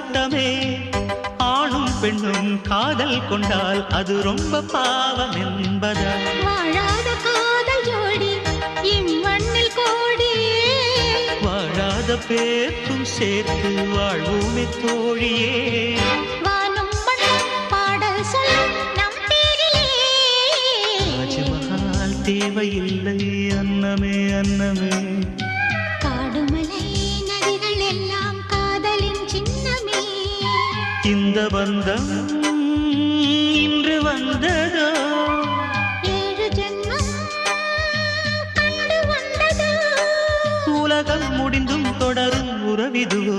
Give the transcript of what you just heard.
கூட்டமே ஆணும் பெண்ணும் காதல் கொண்டால் அது ரொம்ப பாவம் என்பதா வாழாத காதல் ஜோடி இம்மண்ணில் கோடி வாழாத பேர்க்கும் சேர்த்து வாழ்வோமே தோழியே வானும் மண்ணும் பாடல் சொல்லும் நம் பேரிலே ராஜமஹால் தேவையில்லை அன்னமே அன்னமே காடுமலை நதிகள் எல்லாம் காதலின் சின்னமே இந்த பந்தம் இன்று வந்ததோ 7 ஜென்மம் கண்டு வந்ததோ உலகம் முடிந்தும் தொடரும் உறவிதுவோ